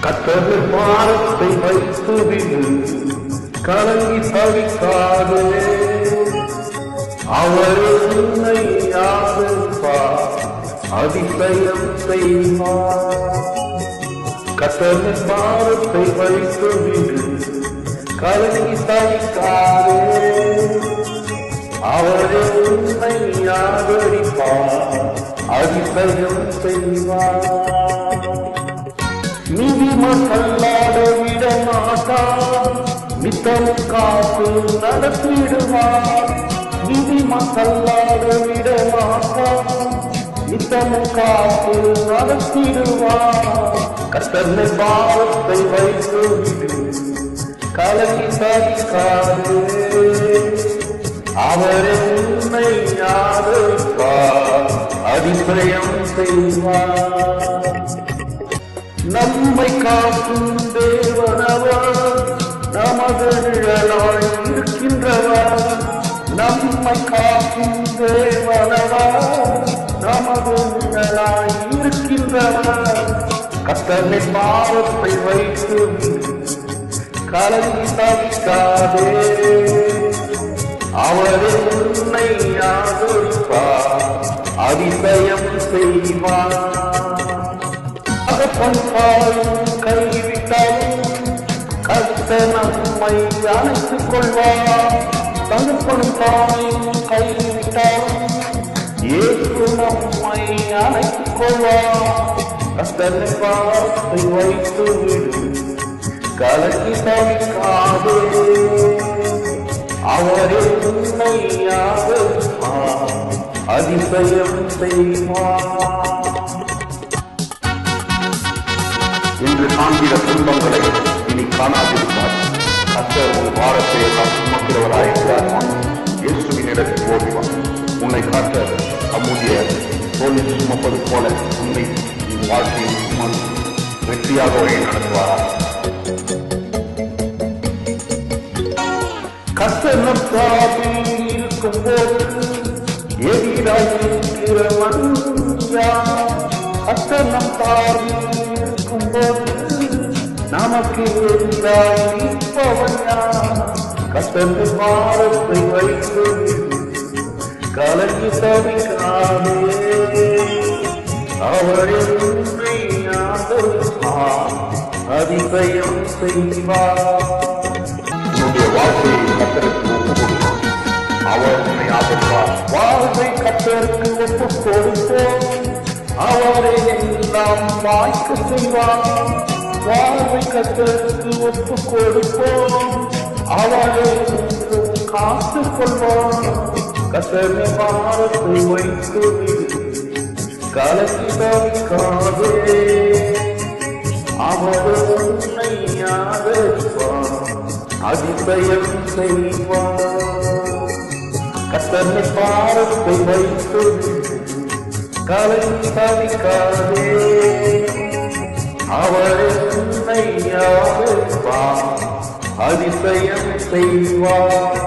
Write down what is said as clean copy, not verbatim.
கர்த்தர் பாரத்தை வைத்து விடு, கலங்கி தவிக்காதே. அவரே உன்னை ஆதரிப்பார், அதிசயம் செய்வார். கர்த்தர் பாரத்தை வைத்து விடு, கலங்கி தவிக்காதே. அவரே உன்னை ஆதரிப்பார், அதிசயம் செய்வார். நீதிமான் தள்ளாட விட மாட்டார், நித்தம் காத்து நடத்திடுவார். நீதிமான் தள்ளாட விட மாட்டார், நித்தம் காத்து நடத்திடுவார். கர்த்தர் பாரத்தை வைத்து விடு, கலங்கி தவிக்காதே. அவரே உன்னை ஆதரிப்பார், அதிசயம் செய்வார். நம்மை காக்கும் தேவனவர், நமது நிழலாய் இருக்கின்றவர். நம்மை காக்கும் தேவனவர், நமது நிழலாய் இருக்கின்றவர். கர்த்தர் பாரத்தை வைத்து கலங்கி தவிக்காதே. அவரே உன்னை ஆதரிப்பார், அதிசயம் செய்வார். தகப்பன் தாயும் கைவிட்டாலும் கர்த்தர் நம்மை அணைத்துக் கொள்வார். தகப்பனும் தாயும் கைவிட்டாலும் இயேசு நம்மை அணைத்துக் கொள்வார். கர்த்தர் பாரத்தை வைத்து விடு, கலங்கி தவிக்காதே. அவரே உன்னை ஆதரிப்பார், அதிசயம் செய்வார். இன்று காண்கிற துன்பங்களை இனி காணாதிருப்பார். கர்த்தர் உன் வாரத்தை எல்லாம் சுமக்கிறவராயிருக்கிறார். இயேசுவின் இடத்தில் ஓடிவார். உன்னை காட்ட அம்முடைய தோல்வி சுமப்பது போல உன்னை உன் வாழ்க்கையை சுமந்து வெற்றியாக வழி நடத்துவாரா? கர்த்தர் நம் சார்பில் இருக்கும்போது எதிராய் இருக்கிறவன் யார்? கர்த்தர் நம் சார்பில் இருக்கும்போது நமக்கு எதிராய் நிற்பவன் யார்? கர்த்தர் பாரத்தை வைத்து கலங்கி தவிக்காதே. அவரே உன்னை ஆதரிப்பார், அதிசயம் செய்வார். உன்னுடைய வாழ்க்கையை கர்த்தருக்கு ஒப்புக் கொடுப்பார். அவர் உன்னை ஆதரிப்பார். வாழ்வை கர்த்தருக்கு ஒப்புக் கொடுப்போம், அவரே எல்லாம் வாய்க்க செய்வார். வாழ்வை கர்த்தருக்கு ஒப்புக் கொடுப்போம், அவரே என்றும் காத்துக் கொள்வார். கர்த்தர் பாரத்தை வைத்து விடு, கலங்கி தவிக்காதே. அவரே உன்னை ஆதரிப்பார், அதிசயம் செய்வார். கர்த்தர் பாரத்தை வைத்து விடு, கலங்கி தவிக்காதே. அவரே உன்னை ஆதரிப்பார், அதிசயம் செய்வார்.